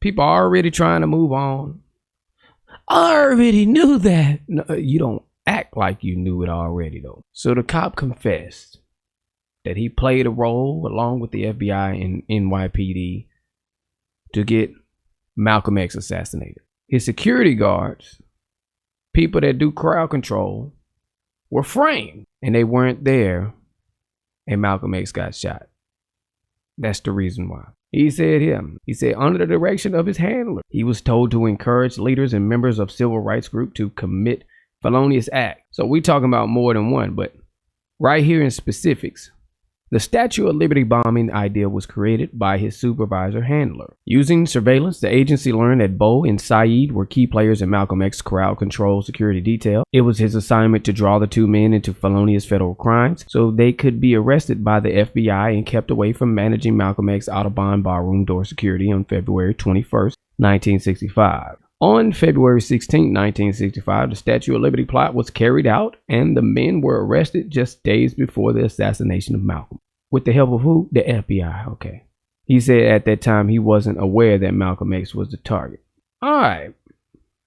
People are already trying to move on. I already knew that. No, you don't act like you knew it already, though. So the cop confessed that he played a role along with the FBI and NYPD to get Malcolm X assassinated. His security guards, people that do crowd control, were framed, and they weren't there, and Malcolm X got shot. That's the reason why. He said under the direction of his handler, he was told to encourage leaders and members of civil rights group to commit felonious acts. So we talking about more than one, but right here in specifics, the Statue of Liberty bombing idea was created by his supervisor handler. Using surveillance, the agency learned that Bo and Saeed were key players in Malcolm X's crowd control security detail. It was his assignment to draw the two men into felonious federal crimes so they could be arrested by the FBI and kept away from managing Malcolm X Audubon ballroom door security on February 21st, 1965. On February 16, 1965, the Statue of Liberty plot was carried out and the men were arrested just days before the assassination of Malcolm. With the help of who? The FBI. Okay. He said at that time he wasn't aware that Malcolm X was the target. All right.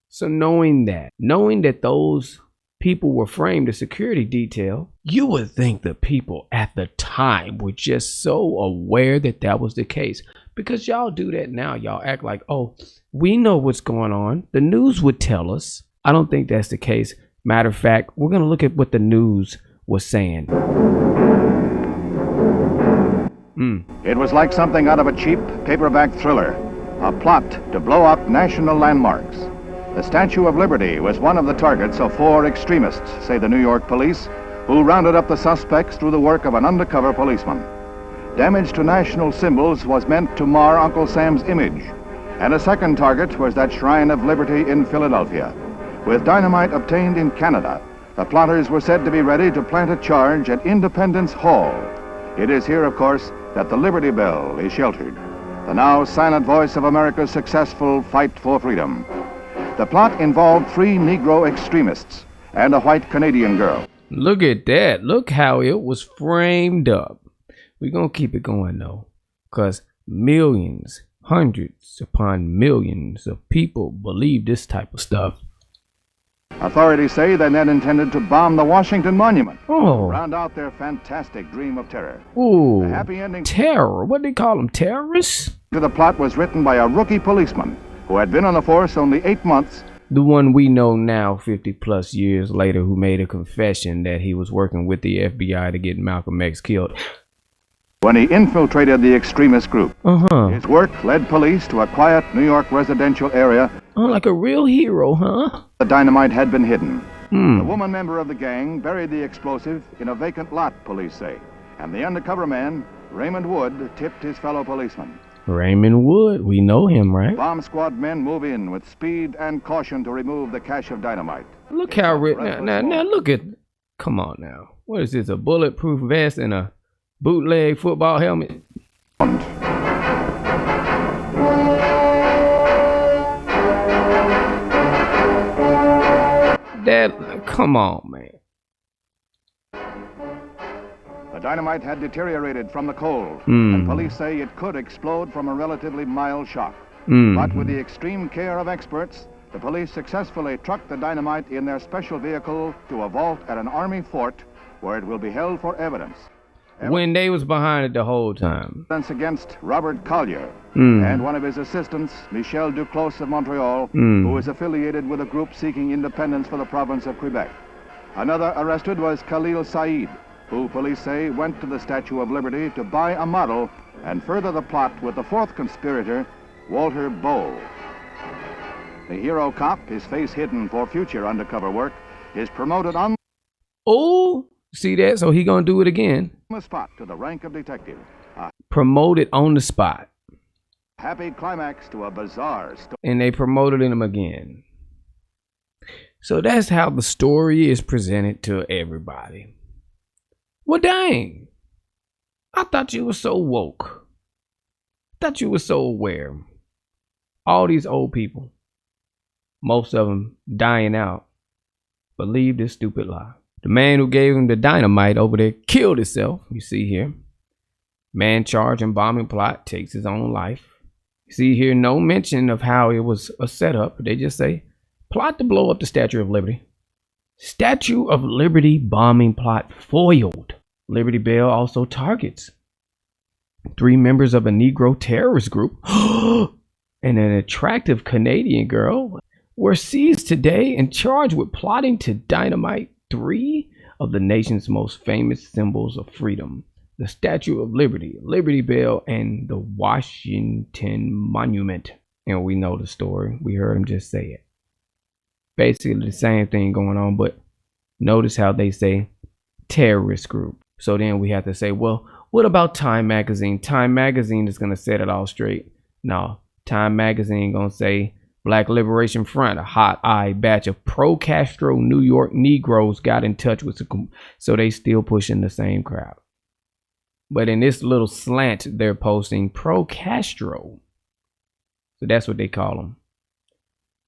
So knowing that those people were framed as security detail, you would think the people at the time were just so aware that that was the case. Because y'all do that now. Y'all act like, oh, we know what's going on. The news would tell us. I don't think that's the case. Matter of fact, we're going to look at what the news was saying. It was like something out of a cheap paperback thriller, a plot to blow up national landmarks. The Statue of Liberty was one of the targets of 4 extremists, say the New York police, who rounded up the suspects through the work of an undercover policeman. Damage to national symbols was meant to mar Uncle Sam's image. And a second target was that Shrine of Liberty in Philadelphia. With dynamite obtained in Canada, the plotters were said to be ready to plant a charge at Independence Hall. It is here, of course, that the Liberty Bell is sheltered, the now silent voice of America's successful fight for freedom. The plot involved 3 Negro extremists and a white Canadian girl. Look at that. Look how it was framed up. We're going to keep it going, though, because millions, hundreds upon millions of people believe this type of stuff. Authorities say they then intended to bomb the Washington Monument. Oh. Round out their fantastic dream of terror. Ooh. The happy ending. Terror. What do they call them? Terrorists? The plot was written by a rookie policeman who had been on the force only 8 months. The one we know now 50 plus years later who made a confession that he was working with the FBI to get Malcolm X killed. When he infiltrated the extremist group. His work led police to a quiet New York residential area. Oh, like a real hero, huh? The dynamite had been hidden. The woman member of the gang buried the explosive in a vacant lot, police say. And the undercover man, Raymond Wood, tipped his fellow policeman. Raymond Wood, we know him, right? Bomb squad men move in with speed and caution to remove the cache of dynamite. Look how now look at, come on now. What is this, a bulletproof vest and a bootleg football helmet? That, come on, man. The dynamite had deteriorated from the cold, and police say it could explode from a relatively mild shock. But with the extreme care of experts, the police successfully trucked the dynamite in their special vehicle to a vault at an army fort where it will be held for evidence. When they was behind it the whole time. Evidence against Robert Collier and one of his assistants, Michel Duclos of Montreal, who is affiliated with a group seeking independence for the province of Quebec. Another arrested was Khalil Saeed, who police say went to the Statue of Liberty to buy a model and further the plot with the 4th conspirator, Walter Bowe. The hero cop, his face hidden for future undercover work, is promoted on Oh, see that? So he gonna do it again. the spot to the rank of detective. A Promoted on the spot. happy climax to a bizarre story. And they promoted him again. So that's how the story is presented to everybody. Well, dang. I thought you were so woke. Thought you were so aware. All these old people, most of them dying out, believe this stupid lie. The man who gave him the dynamite over there killed himself, you see here. Man charged in bombing plot takes his own life. See here, no mention of how it was a setup. They just say, plot to blow up the Statue of Liberty. Statue of Liberty bombing plot foiled. Liberty Bell also targets 3 members of a Negro terrorist group and an attractive Canadian girl were seized today and charged with plotting to dynamite 3 of the nation's most famous symbols of freedom: the Statue of Liberty, Liberty Bell, and the Washington Monument. And we know the story. We heard him just say it. Basically the same thing going on, but notice how they say terrorist group. So then we have to say, well, what about Time Magazine? Time Magazine is going to set it all straight. No, Time Magazine going to say Black Liberation Front, a hot-eyed batch of pro-Castro New York Negroes got in touch with so they still pushing the same crowd. But in this little slant, they're posting pro-Castro. So that's what they call them.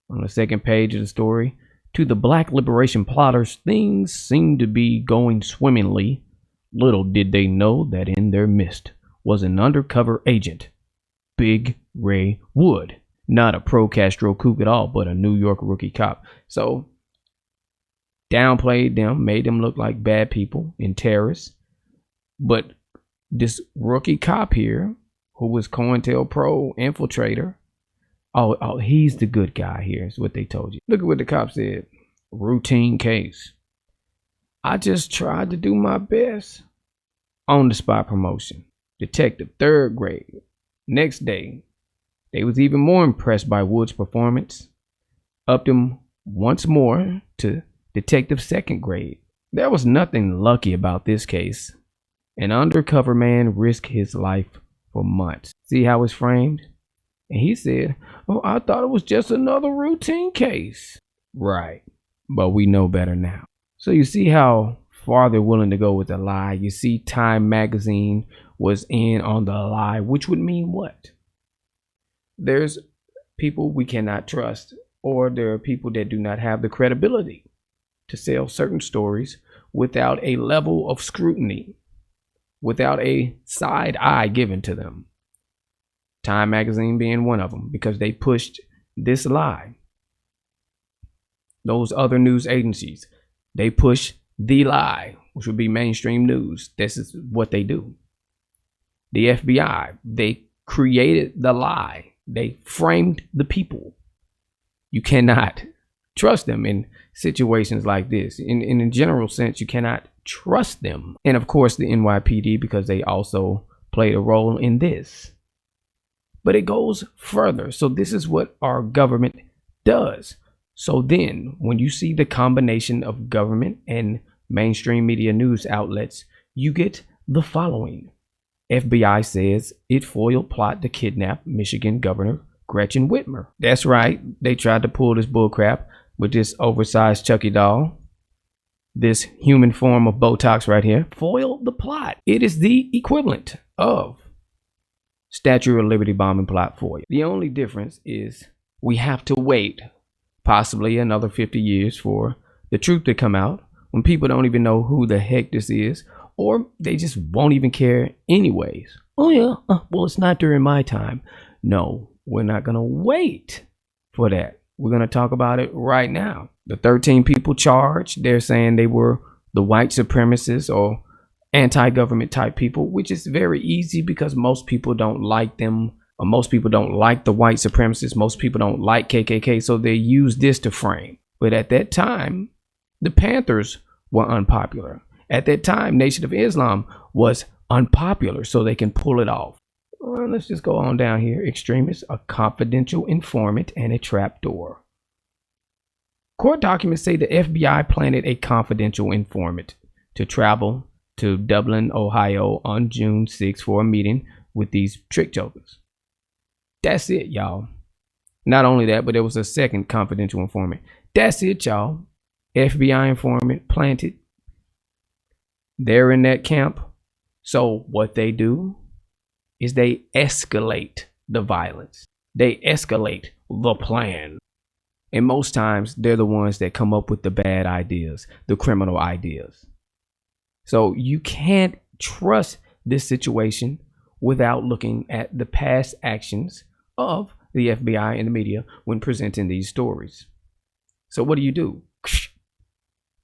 On the second page of the story, to the Black Liberation plotters, things seem to be going swimmingly. Little did they know that in their midst was an undercover agent, Big Ray Wood. Not a pro-Castro kook at all, but a New York rookie cop. So, downplayed them, made them look like bad people and terrorists. But this rookie cop here, who was COINTELPRO infiltrator, oh, he's the good guy here, is what they told you. Look at what the cop said. Routine case. I just tried to do my best. On the spot promotion. Detective, 3rd grade. Next day, they was even more impressed by Wood's performance. Upped him once more to detective, 2nd grade. There was nothing lucky about this case. An undercover man risked his life for months. See how it's framed? And he said, oh, I thought it was just another routine case. Right. But we know better now. So you see how far they're willing to go with the lie. You see Time Magazine was in on the lie, which would mean what? There's people we cannot trust, or there are people that do not have the credibility to sell certain stories without a level of scrutiny, without a side eye given to them. Time Magazine being one of them, because they pushed this lie. Those other news agencies, they push the lie, which would be mainstream news. This is what they do. The FBI, they created the lie. They framed the people. You cannot trust them in situations like this. In a general sense, you cannot trust them. And of course, the NYPD, because they also played a role in this. But it goes further. So this is what our government does. So then, when you see the combination of government and mainstream media news outlets, you get the following. FBI says it foiled plot to kidnap Michigan Governor Gretchen Whitmer. That's right. They tried to pull this bullcrap with this oversized Chucky doll. This human form of Botox right here. Foiled the plot. It is the equivalent of Statue of Liberty bombing plot foil. The only difference is we have to wait possibly another 50 years for the truth to come out, when people don't even know who the heck this is, or they just won't even care anyways. Oh yeah, well, it's not during my time. No, we're not gonna wait for that. We're gonna talk about it right now. The 13 people charged, they're saying they were the white supremacists or anti-government type people, which is very easy because most people don't like them. Or most people don't like the white supremacists. Most people don't like KKK, so they use this to frame. But at that time, the Panthers were unpopular. At that time, Nation of Islam was unpopular, so they can pull it off. Well, let's just go on down here. Extremists, a confidential informant, and a trapdoor. Court documents say the FBI planted a confidential informant to travel to Dublin, Ohio on June 6 for a meeting with these trick jokers. That's it, y'all. Not only that, but there was a second confidential informant. That's it, y'all. FBI informant planted. They're in that camp. So what they do is they escalate the violence. They escalate the plan. And most times they're the ones that come up with the bad ideas, the criminal ideas. So you can't trust this situation without looking at the past actions of the FBI and the media when presenting these stories. So what do?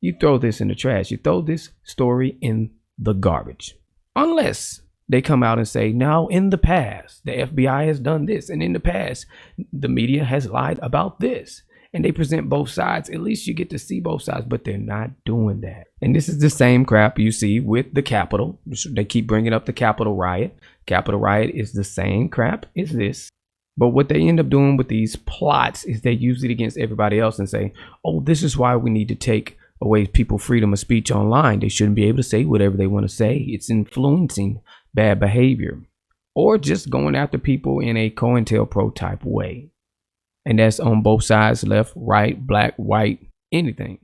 You throw this in the trash. You throw this story in the garbage. Unless they come out and say, now in the past, the FBI has done this. And in the past, the media has lied about this. And they present both sides. At least you get to see both sides, but they're not doing that. And this is the same crap you see with the Capitol. They keep bringing up the Capitol riot. Capitol riot is the same crap as this. But what they end up doing with these plots is they use it against everybody else and say, oh, this is why we need to take away people's freedom of speech online. They shouldn't be able to say whatever they want to say. It's influencing bad behavior. Or just going after people in a COINTELPRO type way. And that's on both sides, left, right, black, white, anything.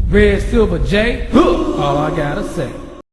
Redsilverj, all I gotta say.